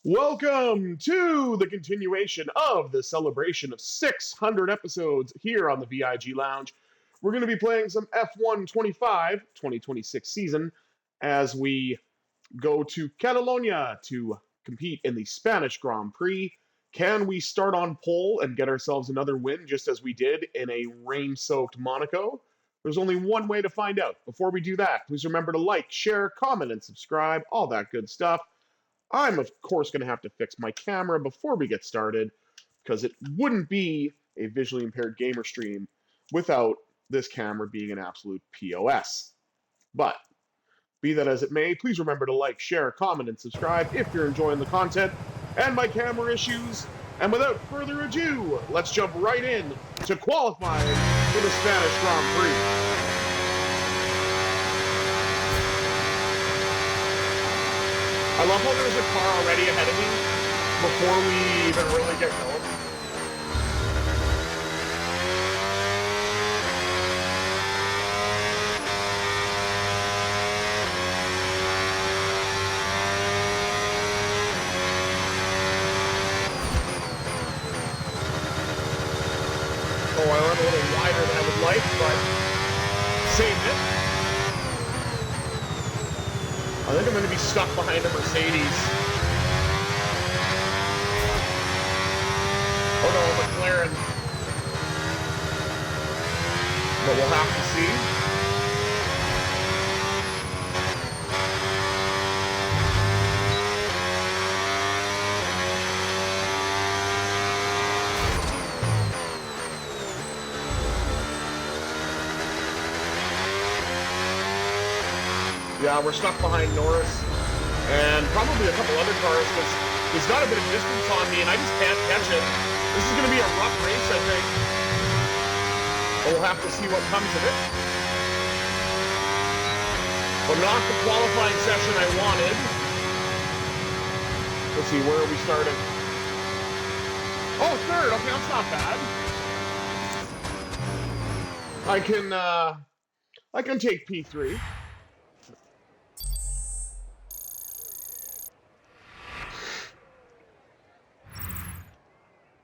Welcome to the continuation of the celebration of 600 episodes here on the VIG Lounge. We're going to be playing some F1 25 2026 season as we go to Catalonia to compete in the Spanish Grand Prix. Can we start on pole and get ourselves another win just as we did in a rain-soaked Monaco? There's only one way to find out. Before we do that, please remember to like, share, comment, and subscribe, all that good stuff. I'm, of course, going to have to fix my camera before we get started because it wouldn't be a visually impaired gamer stream without this camera being an absolute POS. But be that as it may, please remember to like, share, comment, and subscribe if you're enjoying the content and my camera issues. And without further ado, let's jump right in to qualifying for the Spanish Grand Prix. I love how there's a car already ahead of me before we even really get going. Oh, I went a little wider than I would like, but saved it. I think I'm going to be stuck behind a Mercedes. Oh no, McLaren. But we'll have to see. Yeah, we're stuck behind Norris and probably a couple other cars because he's got a bit of distance on me and I just can't catch it. This is going to be a rough race, I think. But we'll have to see what comes of it. But not the qualifying session I wanted. Let's see, where are we starting? Oh, third. Okay, that's not bad. I can take P3.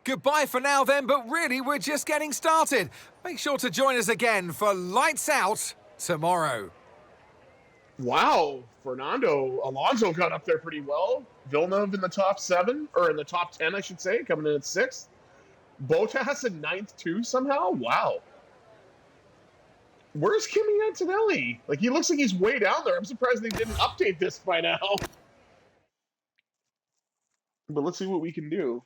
Goodbye for now then, but really we're just getting started. Make sure to join us again for Lights Out tomorrow. Wow, Fernando Alonso got up there pretty well. Villeneuve in the top 7, or in the top 10, I should say, coming in at 6th. Bottas in 9th too somehow? Wow. Where's Kimi Antonelli? Like, he looks like he's way down there. I'm surprised they didn't update this by now. But let's see what we can do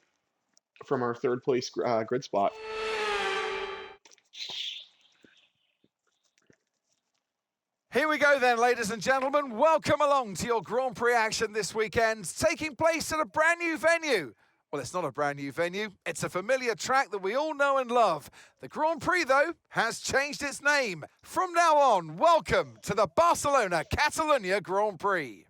from our third place grid spot. Here we go then, ladies and gentlemen. Welcome along to your Grand Prix action this weekend, taking place at a brand new venue. Well, it's not a brand new venue. It's a familiar track that we all know and love. The Grand Prix, though, has changed its name. From now on, welcome to the Barcelona Catalunya Grand Prix.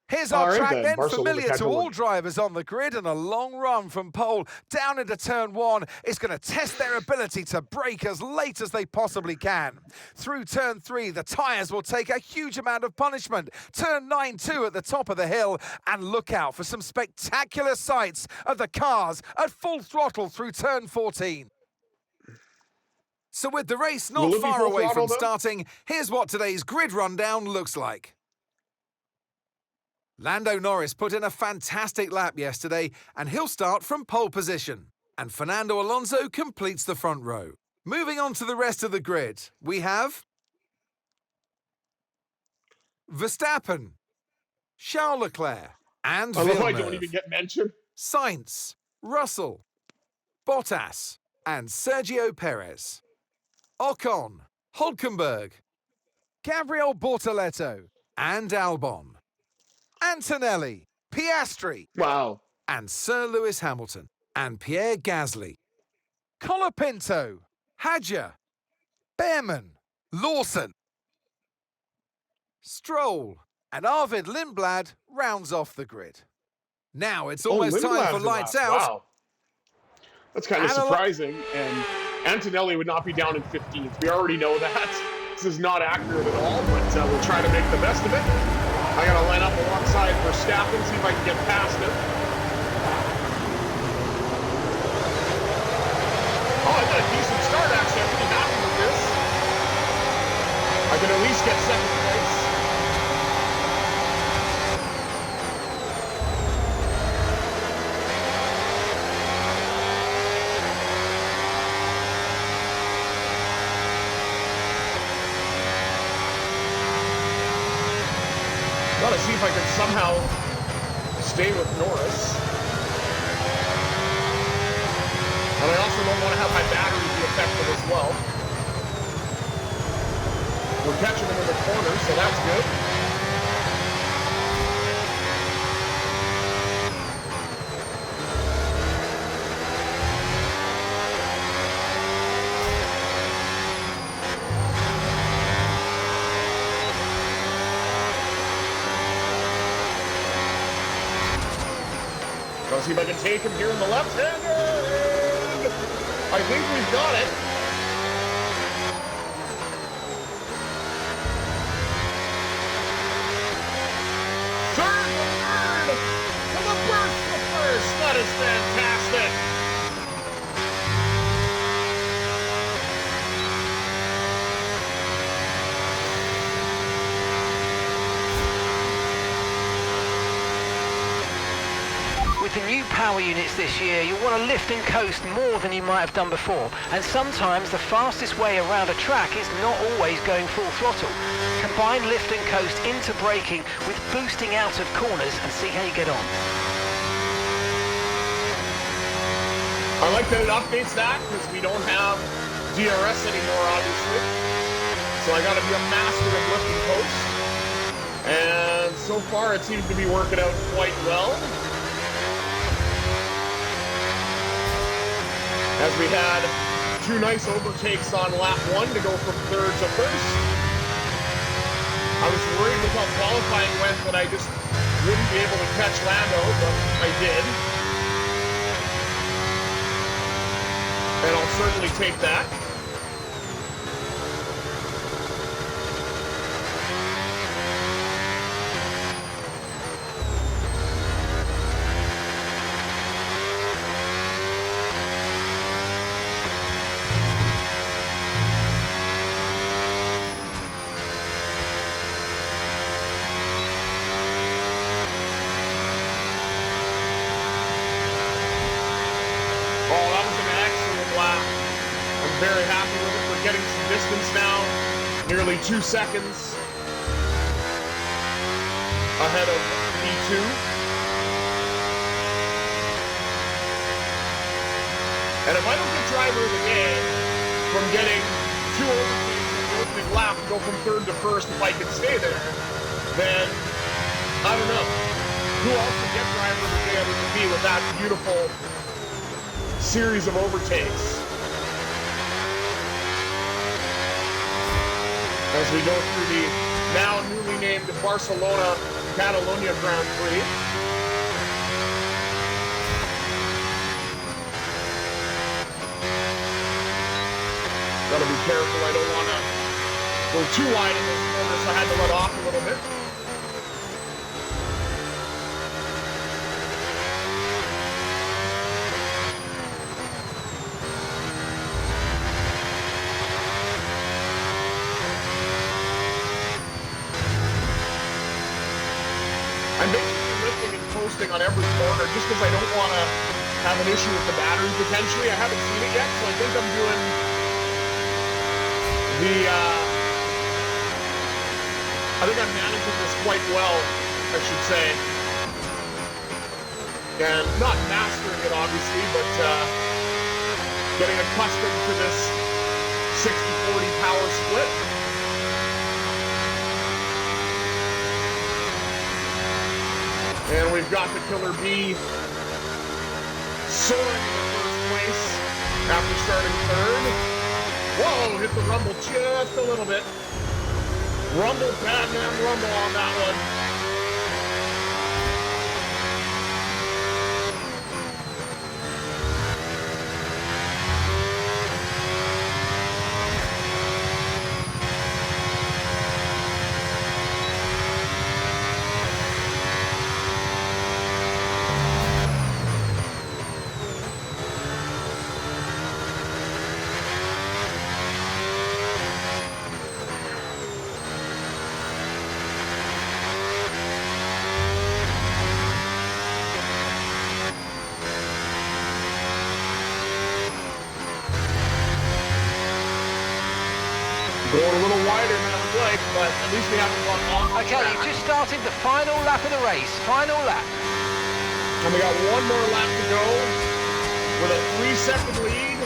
Here's our track then, familiar to all drivers on the grid, and a long run from pole down into turn 1 is going to test their ability to brake as late as they possibly can. Through turn 3, the tyres will take a huge amount of punishment. Turn 9 too at the top of the hill, and look out for some spectacular sights of the cars at full throttle through turn 14. So with the race not far away from starting, here's what today's grid rundown looks like. Lando Norris put in a fantastic lap yesterday, and he'll start from pole position. And Fernando Alonso completes the front row. Moving on to the rest of the grid, we have Verstappen, Charles Leclerc, and Villeneuve. I don't even get mentioned. Sainz, Russell, Bottas, and Sergio Perez. Ocon, Hülkenberg, Gabriel Bortoleto, and Albon. Antonelli, Piastri, wow, and Sir Lewis Hamilton, and Pierre Gasly. Colapinto, Hadjar, Behrman, Lawson, Stroll, and Arvid Lindblad rounds off the grid. Now it's almost time for Lights Out. Wow. That's kind of surprising, and Antonelli would not be down in 15th. We already know that. This is not accurate at all, but we'll try to make the best of it. I got to line up alongside Verstappen, see if I can get past him. I got a decent start, actually. I'm pretty happy with this. I can at least get second place. Gotta see if I can somehow stay with Norris. And I also don't want to have my battery be affected as well. We're catching him in the corner, so that's good. Let's see if I can take him here in the left-hander. I think we've got it. Third for the first. That is fantastic. With the new power units this year, you'll want to lift and coast more than you might have done before. And sometimes the fastest way around a track is not always going full throttle. Combine lift and coast into braking with boosting out of corners and see how you get on. I like that it updates that because we don't have DRS anymore, obviously. So I got to be a master of lift and coast. And so far it seems to be working out quite well. As we had two nice overtakes on lap 1 to go from third to first. I was worried with how qualifying went that I just wouldn't be able to catch Lando, but I did. And I'll certainly take that. Very happy with it. We're getting some distance now. Nearly 2 seconds ahead of P2. And if I don't get driver of the game from getting 2 overtakes in the opening lap to go from third to first, if I can stay there, then I don't know. Who else can get driver of the day other than me with that beautiful series of overtakes? As we go through the now newly named Barcelona Catalonia Grand Prix. Gotta be careful, I don't want to go too wide in this corner, so I had to let off a little bit. I'm basically lifting and coasting on every corner just because I don't want to have an issue with the battery potentially. I haven't seen it yet, so I think I'm doing I think I'm managing this quite well, I should say. And not mastering it, obviously, but getting accustomed to this 60-40 power split. And we've got the Killer Bee soaring in the first place after starting third. Whoa, hit the rumble just a little bit. Rumble, Batman rumble on that one. Going a little wider than I would like, but at least we haven't gone off. Okay, you've just started the final lap of the race. Final lap. And we got one more lap to go with a 3-second lead.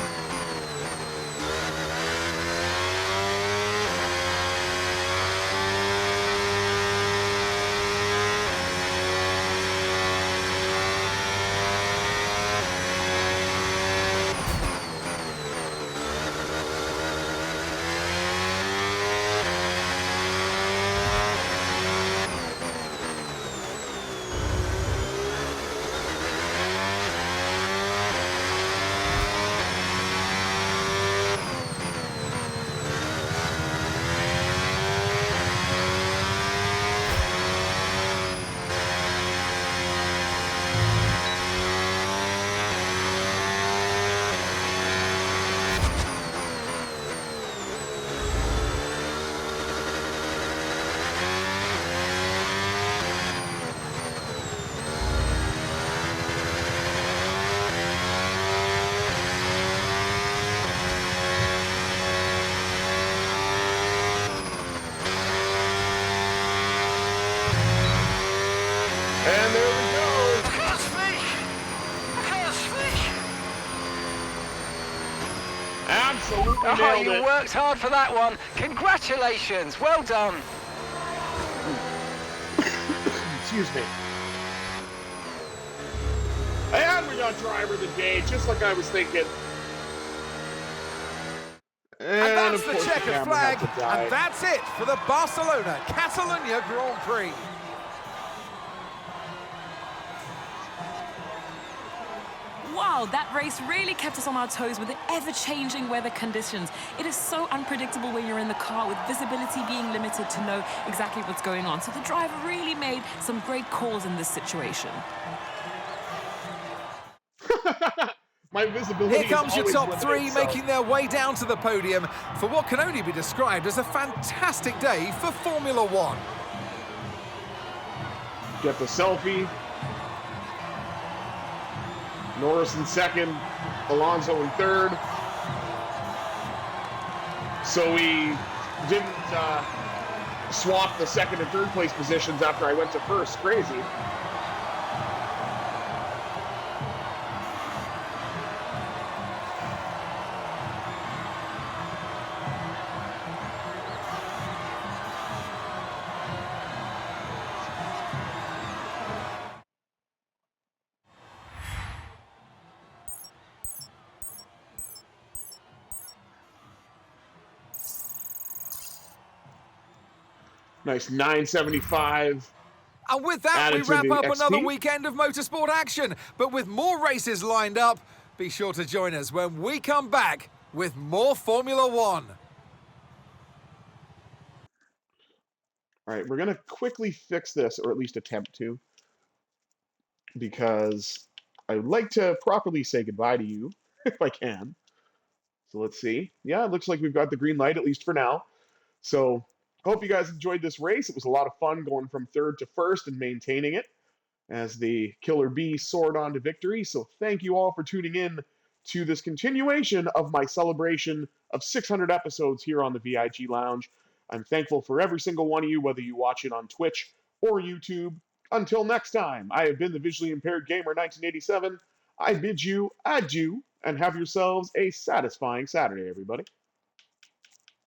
And there we go. I can't speak. I can't speak. Absolutely Oh, nailed you it. worked hard for that one. Congratulations. Well done. Excuse me. And we got driver of the day, just like I was thinking. And that's of the course checkered camera flag, had to die. and that's it for the Barcelona Catalunya Grand Prix. Wow, that race really kept us on our toes with the ever-changing weather conditions. It is so unpredictable when you're in the car, with visibility being limited to know exactly what's going on. So the driver really made some great calls in this situation. My visibility Here comes is your always top limited, three, so- making their way down to the podium for what can only be described as a fantastic day for Formula One. Get the selfie. Norris in second, Alonso in third. So we didn't swap the second and third place positions after I went to first. Crazy. Nice 975. And with that, we Added to wrap the up another XP. weekend of motorsport action. But with more races lined up, be sure to join us when we come back with more Formula One. All right, we're going to quickly fix this, or at least attempt to, because I would like to properly say goodbye to you, if I can. So let's see. Yeah, it looks like we've got the green light, at least for now. So hope you guys enjoyed this race. It was a lot of fun going from third to first and maintaining it as the Killer Bee soared on to victory. So thank you all for tuning in to this continuation of my celebration of 600 episodes here on the VIG Lounge. I'm thankful for every single one of you, whether you watch it on Twitch or YouTube. Until next time, I have been the Visually Impaired Gamer 1987. I bid you adieu and have yourselves a satisfying Saturday, everybody.